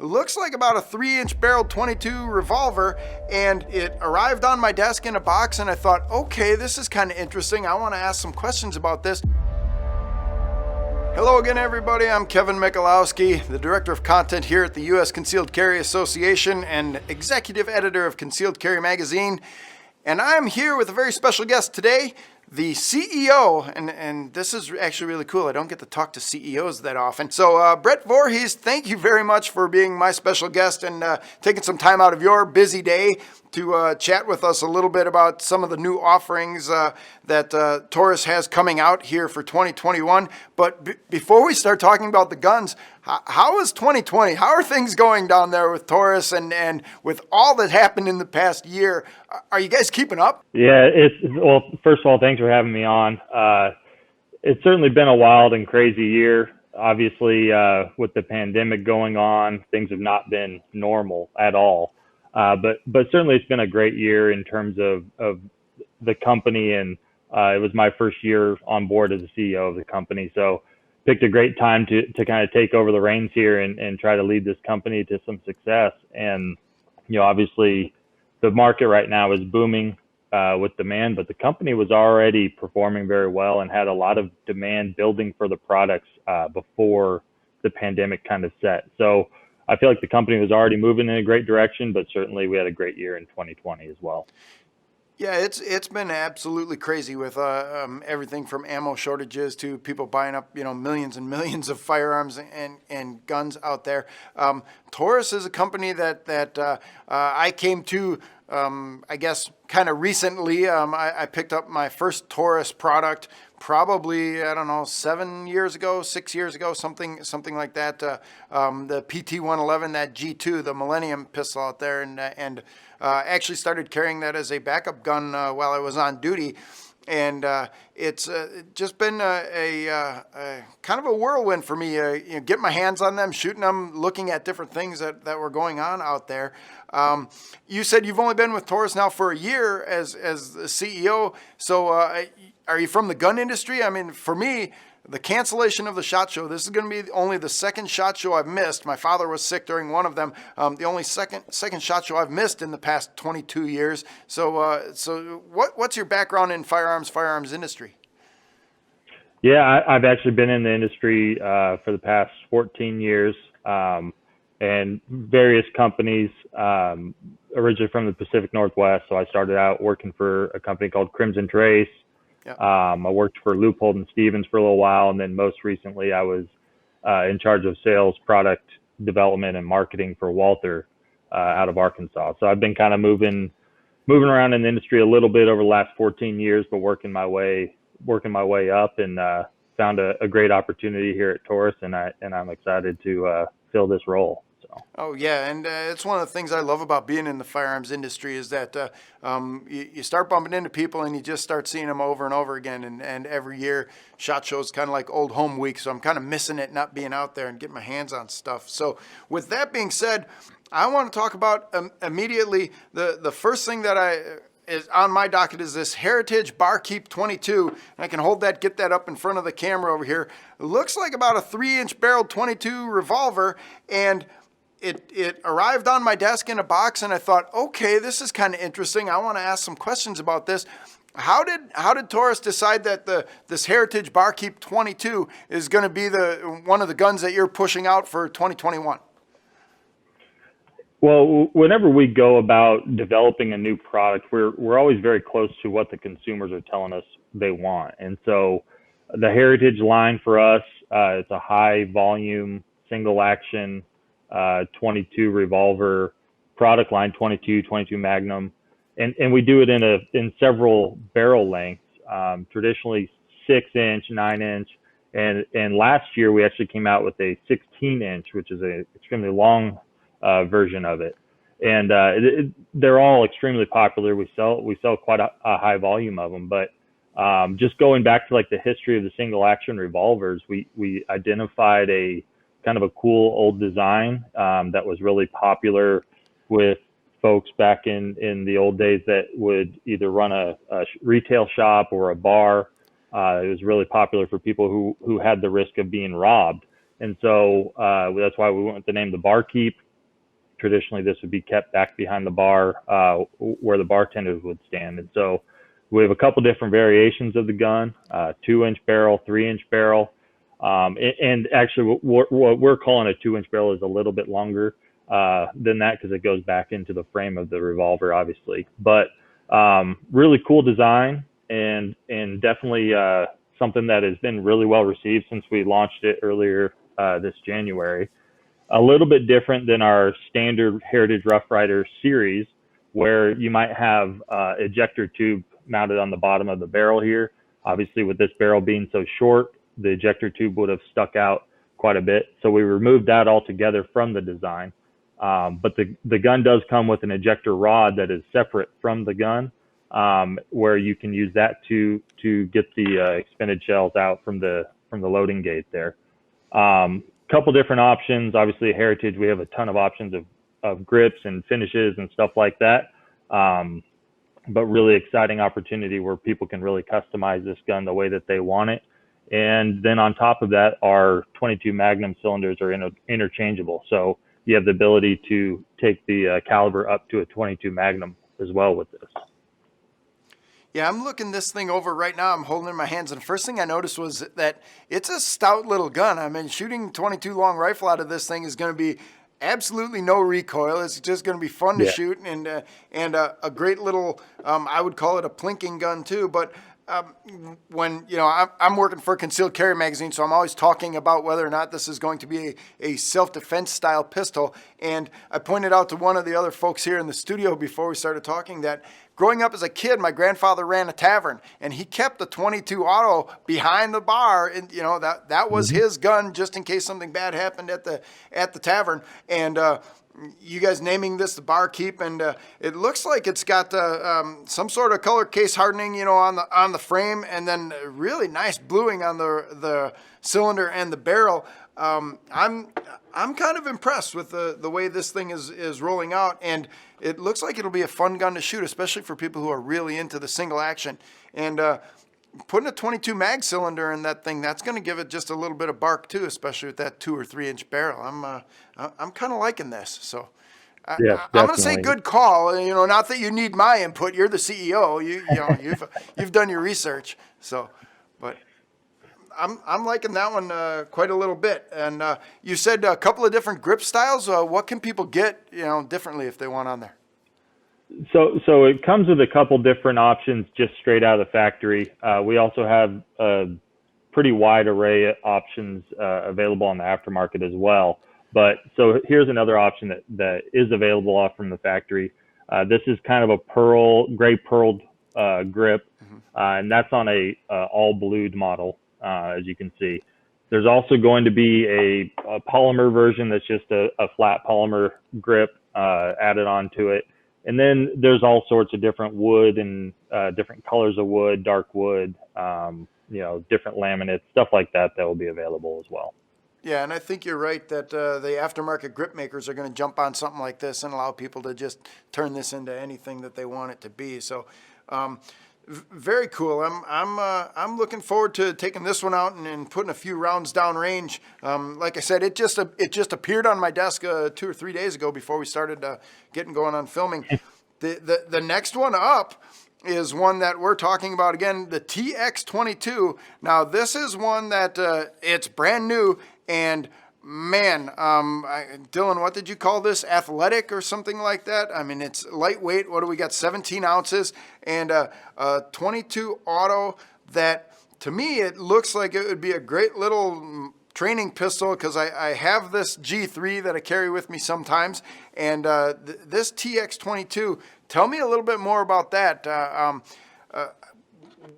It looks like about a 3-inch barreled 22 revolver, and it arrived on my desk in a box, and I thought, okay, this is kind of interesting. I want to ask some questions about this. Hello again, everybody. I'm Kevin Michalowski, the Director of Content here at the U.S. Concealed Carry Association and Executive Editor of Concealed Carry Magazine. And I'm here with a very special guest today, the CEO, and this is actually really cool. I don't get to talk to CEOs that often. So Brett Voorhees, thank you very much for being my special guest and taking some time out of your busy day to chat with us a little bit about some of the new offerings that Taurus has coming out here for 2021. But before we start talking about the guns, how is 2020? How are things going down there with Taurus and with all that happened in the past year? Are you guys keeping up? Yeah, well, first of all, thanks for having me on. It's certainly been a wild and crazy year. Obviously, with the pandemic going on, things have not been normal at all. But certainly it's been a great year in terms of the company, and it was my first year on board as the CEO of the company. So picked a great time to kind of take over the reins here and try to lead this company to some success. And, obviously the market right now is booming with demand, but the company was already performing very well and had a lot of demand building for the products before the pandemic kind of set. So I feel like the company was already moving in a great direction, but certainly we had a great year in 2020 as well. Yeah, it's been absolutely crazy with everything from ammo shortages to people buying up millions and millions of firearms and guns out there. Taurus is a company that I came to I guess kind of recently. I picked up my first Taurus product probably, 6 years ago, something like that. The PT-111, that G2, the Millennium pistol out there, and actually started carrying that as a backup gun while I was on duty. And it's just been a kind of a whirlwind for me. Get my hands on them, shooting them, looking at different things that were going on out there. You said you've only been with Taurus now for a year as the CEO. So are you from the gun industry? I mean, for me, the cancellation of the SHOT Show, this is going to be only the second SHOT Show I've missed. My father was sick during one of them. The only second SHOT Show I've missed in the past 22 years. So what's your background in firearms industry? Yeah, I've actually been in the industry for the past 14 years and various companies, originally from the Pacific Northwest. So I started out working for a company called Crimson Trace. Yep. I worked for Leupold and Stevens for a little while, and then most recently I was in charge of sales, product development, and marketing for Walther out of Arkansas. So I've been kind of moving around in the industry a little bit over the last 14 years, but working my way up, and found a great opportunity here at Taurus, and I'm excited to fill this role. Oh, yeah, and it's one of the things I love about being in the firearms industry is that you start bumping into people and you just start seeing them over and over again, and every year SHOT Show is kind of like old home week, so I'm kind of missing it not being out there and getting my hands on stuff. So with that being said, I want to talk about immediately the first thing that is on my docket is this Heritage Barkeep 22. And I can get that up in front of the camera over here. It looks like about a 3-inch barreled 22 revolver, and it arrived on my desk in a box, and I thought, okay, this is kind of interesting. I want to ask some questions about this. How did Taurus decide that this Heritage Barkeep 22 is going to be one of the guns that you're pushing out for 2021? Well, whenever we go about developing a new product, we're always very close to what the consumers are telling us they want. And so the Heritage line for us, it's a high volume, single action 22 revolver product line, 22 Magnum. And we do it in several barrel lengths, traditionally 6-inch, 9-inch. And last year we actually came out with a 16-inch, which is a extremely long version of it. And they're all extremely popular. We sell quite a high volume of them. But just going back to like the history of the single action revolvers, we identified a kind of a cool old design that was really popular with folks back in the old days that would either run a retail shop or a bar. It was really popular for people who had the risk of being robbed. And so that's why we went with the name the Barkeep. traditionally this would be kept back behind the bar where the bartenders would stand. And so we have a couple different variations of the gun, 2-inch barrel, 3-inch barrel. And actually what we're calling a 2-inch barrel is a little bit longer than that because it goes back into the frame of the revolver, obviously. But really cool design and definitely something that has been really well received since we launched it earlier this January. A little bit different than our standard Heritage Rough Rider series, where you might have ejector tube mounted on the bottom of the barrel here. Obviously, with this barrel being so short, the ejector tube would have stuck out quite a bit. So we removed that altogether from the design. But the gun does come with an ejector rod that is separate from the gun, where you can use that to get the expended shells out from the loading gate there. Couple different options. Obviously, Heritage, we have a ton of options of grips and finishes and stuff like that. But really exciting opportunity where people can really customize this gun the way that they want it. And then on top of that, our 22 Magnum cylinders are interchangeable. So you have the ability to take the caliber up to a 22 Magnum as well with this. Yeah, I'm looking this thing over right now. I'm holding it in my hands, and the first thing I noticed was that it's a stout little gun. I mean, shooting 22 long rifle out of this thing is going to be absolutely no recoil. It's just going to be fun to shoot, and a great little, I would call it a plinking gun too. But when, I'm working for a concealed carry magazine, so I'm always talking about whether or not this is going to be a self-defense style pistol. And I pointed out to one of the other folks here in the studio before we started talking that growing up as a kid, my grandfather ran a tavern, and he kept the 22 auto behind the bar, and that was his gun just in case something bad happened at the tavern. And you guys naming this the Barkeep, and it looks like it's got some sort of color case hardening, on the frame, and then really nice bluing on the cylinder and the barrel. I'm kind of impressed with the way this thing is rolling out, and it looks like it'll be a fun gun to shoot, especially for people who are really into the single action. And putting a 22 mag cylinder in that thing, that's going to give it just a little bit of bark too, especially with that 2 or 3 inch barrel. I'm kind of liking this. So I'm going to say good call. Not that you need my input. You're the CEO. You've done your research. So, but I'm liking that one quite a little bit. And you said a couple of different grip styles. What can people get differently if they want on there? So it comes with a couple different options just straight out of the factory. We also have a pretty wide array of options available on the aftermarket as well. But so here's another option that is available off from the factory. This is kind of a gray pearled grip, and that's on a all blued model, as you can see. There's also going to be a polymer version that's just a flat polymer grip added onto it. And then there's all sorts of different wood and different colors of wood, dark wood, different laminates, stuff like that will be available as well. Yeah, and I think you're right that the aftermarket grip makers are going to jump on something like this and allow people to just turn this into anything that they want it to be. So, very cool. I'm looking forward to taking this one out and putting a few rounds down range. Like I said, it just appeared on my desk 2 or 3 days ago before we started getting going on filming. The next one up is one that we're talking about again, the TX22. Now this is one that it's brand new, and man, Dylan, what did you call this? Athletic or something like that? I mean, it's lightweight. What do we got? 17 ounces and a 22 auto that, to me, it looks like it would be a great little training pistol because I have this G3 that I carry with me sometimes, and this TX22. Tell me a little bit more about that.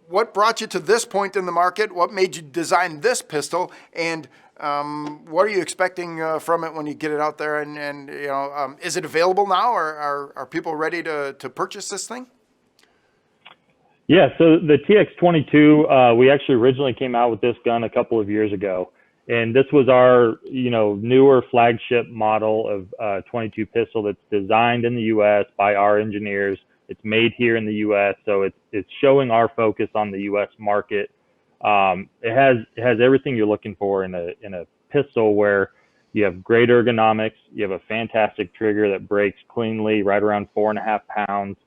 What brought you to this point in the market? What made you design this pistol? And what are you expecting from it when you get it out there? And is it available now, or are people ready to purchase this thing? Yeah, so the TX22, we actually originally came out with this gun a couple of years ago. And this was our, newer flagship model of 22 pistol that's designed in the U.S. by our engineers. It's made here in the U.S., so it's showing our focus on the U.S. market. It has everything you're looking for in a pistol where You have great ergonomics. You have a fantastic trigger that breaks cleanly, right around 4.5 pounds.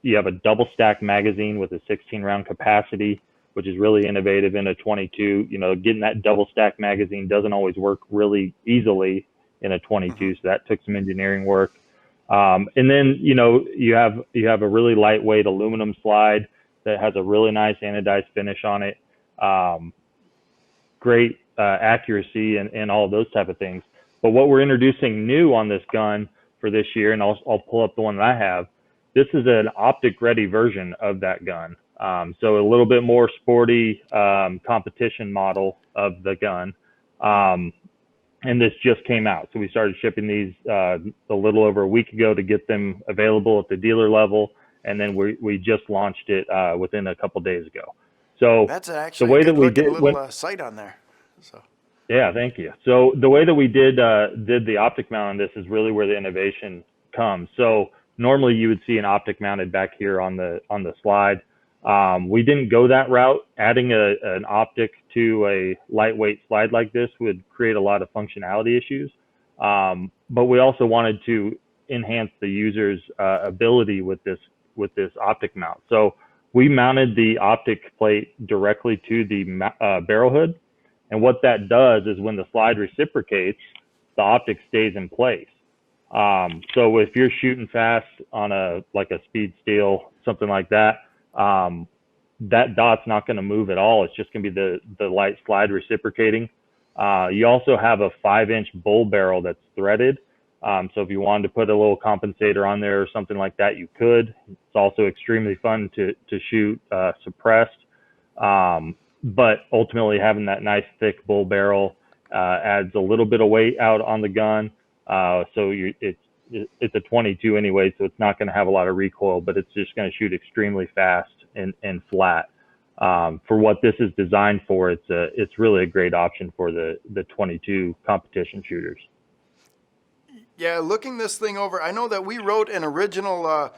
You have a double stack magazine with a 16 round capacity, which is really innovative in a 22. Getting that double stack magazine doesn't always work really easily in a 22, so that took some engineering work. And then, you have a really lightweight aluminum slide that has a really nice anodized finish on it. Great accuracy and all of those type of things. But what we're introducing new on this gun for this year, and I'll pull up the one that I have. This is an optic ready version of that gun. So a little bit more sporty competition model of the gun. And this just came out. So we started shipping these a little over a week ago to get them available at the dealer level. And then we just launched it within a couple days ago. So That's actually the way a good that we looking did little sight on there. So. Yeah, thank you. So the way that we did the optic mount on this is really where the innovation comes. So normally you would see an optic mounted back here on the slide. We didn't go that route. Adding an optic to a lightweight slide like this would create a lot of functionality issues. But we also wanted to enhance the user's ability with this optic mount. So we mounted the optic plate directly to the barrel hood. And what that does is when the slide reciprocates, the optic stays in place. So if you're shooting fast on a speed steel, something like that, that dot's not going to move at all. It's just going to be the light slide reciprocating. You also have a 5-inch bull barrel that's threaded. So if you wanted to put a little compensator on there or something like that, you could. It's also extremely fun to shoot suppressed. But ultimately having that nice thick bull barrel adds a little bit of weight out on the gun. So it's a 22 anyway, so it's not going to have a lot of recoil, but it's just going to shoot extremely fast and flat. For what this is designed for, it's really a great option for the 22 competition shooters. Yeah, looking this thing over, I know that we wrote an original,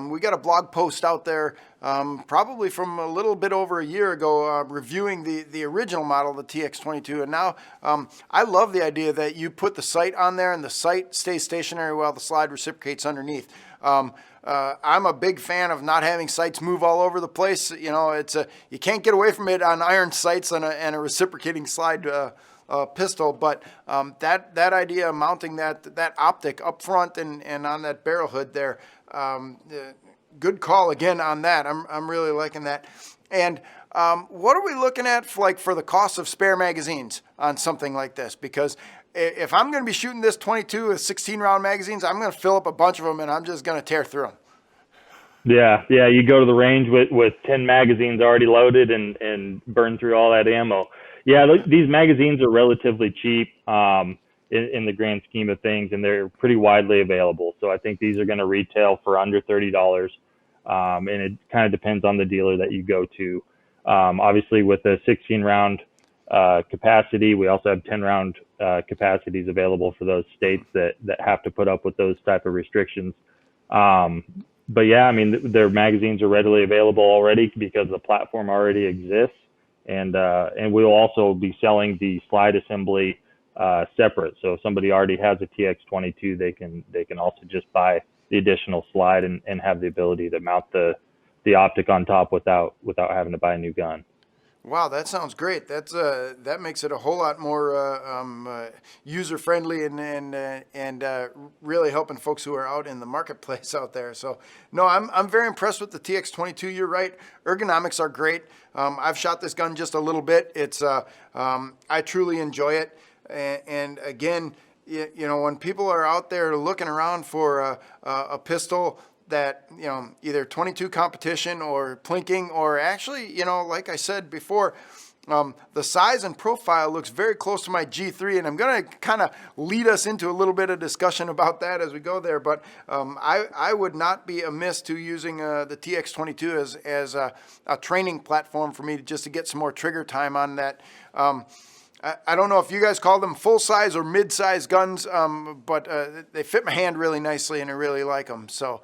we got a blog post out there probably from a little bit over a year ago reviewing the original model, the TX22. And now I love the idea that you put the sight on there and the sight stays stationary while the slide reciprocates underneath. I'm a big fan of not having sights move all over the place. You can't get away from it on iron sights and a reciprocating slide pistol, but that idea of mounting that optic up front and on that barrel hood there, good call again on that. I'm really liking that. And what are we looking at for the cost of spare magazines on something like this? Because if I'm going to be shooting this 22 with 16 round magazines, I'm going to fill up a bunch of them and I'm just going to tear through them. Yeah. You go to the range with 10 magazines already loaded and burn through all that ammo. Yeah, these magazines are relatively cheap in the grand scheme of things, and they're pretty widely available. So I think these are going to retail for under $30, and it kind of depends on the dealer that you go to. Obviously, with a 16-round capacity, we also have 10-round capacities available for those states that have to put up with those type of restrictions. But yeah, I mean, their magazines are readily available already because the platform already exists. And we'll also be selling the slide assembly separate. So if somebody already has a TX22, they can also just buy the additional slide and have the ability to mount the optic on top without having to buy a new gun. Wow, that sounds great. That makes it a whole lot more user friendly and really helping folks who are out in the marketplace out there. So no, I'm very impressed with the TX22. You're right, ergonomics are great. I've shot this gun just a little bit. I truly enjoy it. And again, when people are out there looking around for a pistol that, either 22 competition or plinking, or actually, like I said before, the size and profile looks very close to my G3, and I'm going to kind of lead us into a little bit of discussion about that as we go there. But I would not be amiss to using the TX22 as a training platform for me to get some more trigger time on that. I don't know if you guys call them full-size or mid-size guns, but they fit my hand really nicely, and I really like them. So,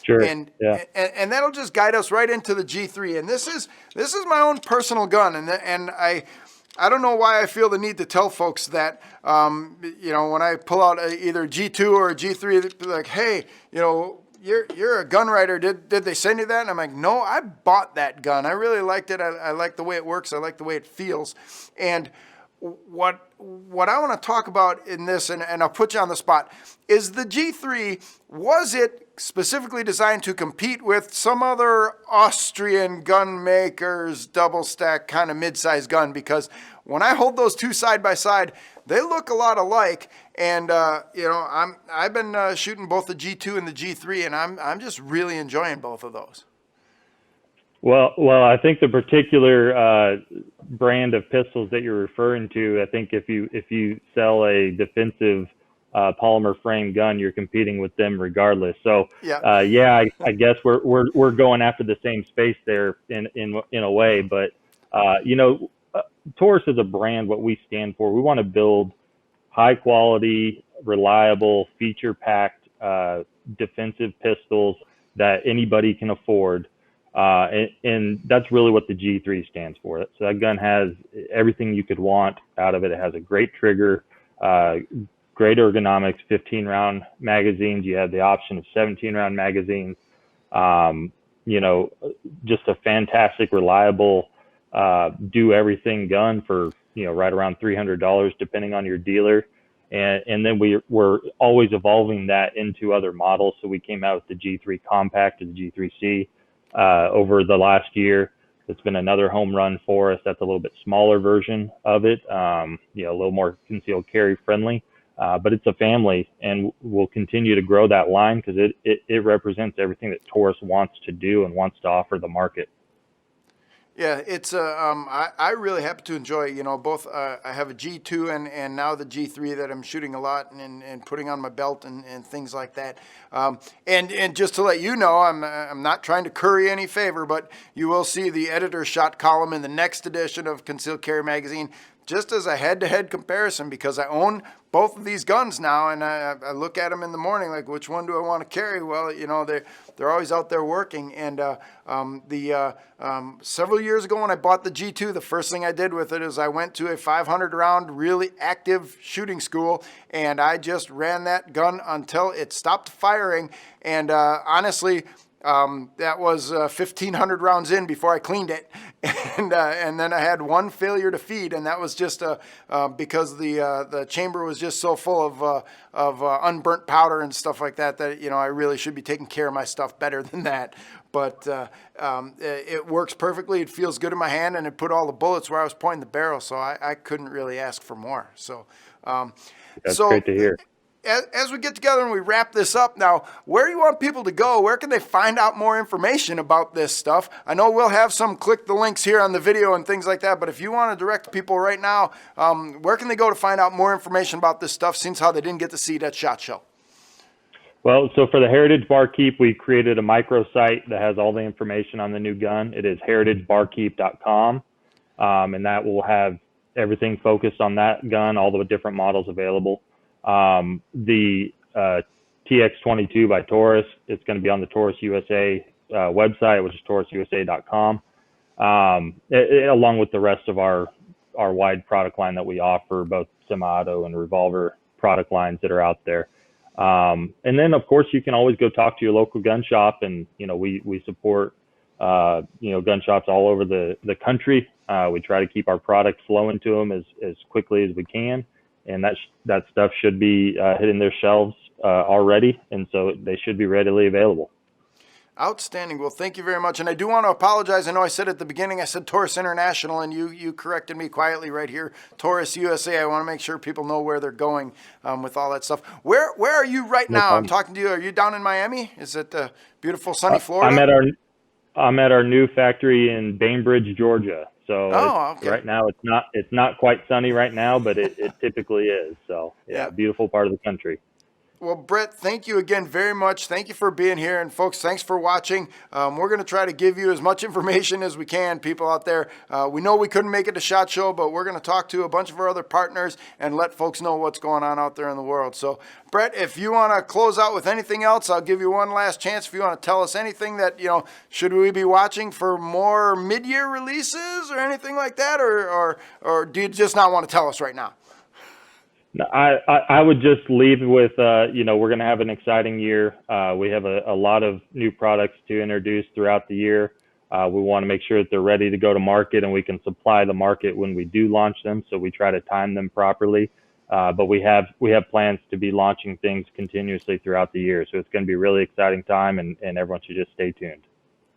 sure. And that'll just guide us right into the G3. And this is my own personal gun, and I don't know why I feel the need to tell folks that, when I pull out either a G2 or a G3, they'd be like, hey, you're a gun writer. Did they send you that? And I'm like, no, I bought that gun. I really liked it. I like the way it works. I like the way it feels. And what I want to talk about in this, and I'll put you on the spot, is the G3, was it specifically designed to compete with some other Austrian gun makers, double stack kind of mid-size gun? Because when I hold those two side by side, they look a lot alike. And I've been shooting both the G2 and the G3, and I'm just really enjoying both of those. Well, I think the particular brand of pistols that you're referring to, I think if you sell a defensive polymer frame gun, you're competing with them regardless. So yeah, I guess we're going after the same space there in a way. But Taurus is a brand. What we stand for, we want to build high quality, reliable, feature packed defensive pistols that anybody can afford. And that's really what the G3 stands for. So that gun has everything you could want out of it. It has a great trigger, great ergonomics, 15-round magazines. You have the option of 17-round magazines. Just a fantastic, reliable, do everything gun for, right around $300, depending on your dealer. And then we're always evolving that into other models. So we came out with the G3 Compact and the G3C. Over the last year, it's been another home run for us. That's a little bit smaller version of it, a little more concealed carry friendly, but it's a family, and we'll continue to grow that line because it represents everything that Taurus wants to do and wants to offer the market. Yeah, it's I really happen to enjoy, both. I have a G2 and now the G3 that I'm shooting a lot and putting on my belt and things like that. And just to let you know, I'm not trying to curry any favor, but you will see the editor shot column in the next edition of Concealed Carry Magazine, just as a head-to-head comparison, because I own both of these guns now, and I look at them in the morning like, which one do I want to carry? Well, they're always out there working. And several years ago when I bought the G2, the first thing I did with it is I went to a 500-round really active shooting school, and I just ran that gun until it stopped firing. And honestly, that was 1,500 rounds in before I cleaned it, and then I had one failure to feed, and that was just because the chamber was just so full of unburnt powder and stuff like that I really should be taking care of my stuff better than that. But it works perfectly. It feels good in my hand, and it put all the bullets where I was pointing the barrel, so I couldn't really ask for more. So that's great to hear. As we get together and we wrap this up now, where do you want people to go? Where can they find out more information about this stuff? I know we'll have some click the links here on the video and things like that, but if you want to direct people right now, where can they go to find out more information about this stuff, since how they didn't get to see it at SHOT Show? Well, so for the Heritage Barkeep, we created a microsite that has all the information on the new gun. It is heritagebarkeep.com, and that will have everything focused on that gun, all the different models available. The TX22 by Taurus, it's going to be on the Taurus USA website, which is taurususa.com, along with the rest of our wide product line that we offer, both semi-auto and revolver product lines that are out there. And then, of course, you can always go talk to your local gun shop, and we support gun shops all over the country. We try to keep our product flowing to them as quickly as we can. And that stuff should be hitting their shelves already, and so they should be readily available. Outstanding. Well, thank you very much. And I do want to apologize. I know I said at the beginning, I said Taurus International, and you corrected me quietly right here. Taurus USA. I want to make sure people know where they're going with all that stuff. Where are you right now? problem. I'm talking to you. Are you down in Miami? Is it beautiful sunny Florida? I'm at our new factory in Bainbridge, Georgia. So okay. Right now it's not quite sunny right now, but it typically is. So yeah, beautiful part of the country. Well, Brett, thank you again very much. Thank you for being here. And folks, thanks for watching. We're going to try to give you as much information as we can, people out there. We know we couldn't make it to SHOT Show, but we're going to talk to a bunch of our other partners and let folks know what's going on out there in the world. So, Brett, if you want to close out with anything else, I'll give you one last chance. If you want to tell us anything that, should we be watching for more mid-year releases or anything like that? Or do you just not want to tell us right now? No, I would just leave with, we're going to have an exciting year. We have a lot of new products to introduce throughout the year. We want to make sure that they're ready to go to market and we can supply the market when we do launch them. So we try to time them properly. But we have plans to be launching things continuously throughout the year. So it's going to be a really exciting time and everyone should just stay tuned.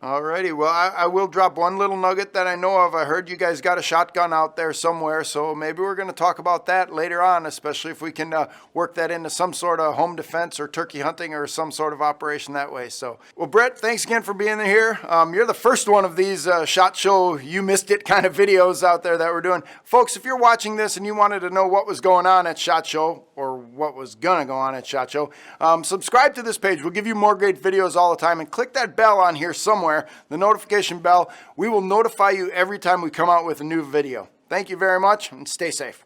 Alrighty, well, I will drop one little nugget that I know of. I heard you guys got a shotgun out there somewhere, so maybe we're going to talk about that later on, especially if we can work that into some sort of home defense or turkey hunting or some sort of operation that way. So, well, Brett, thanks again for being here. You're the first one of these SHOT Show, you missed it kind of videos out there that we're doing. Folks, if you're watching this and you wanted to know what was going on at SHOT Show, or what was going to go on at SHOT Show, subscribe to this page. We'll give you more great videos all the time, and click that bell on here somewhere, the notification bell. We will notify you every time we come out with a new video. Thank you very much, and stay safe.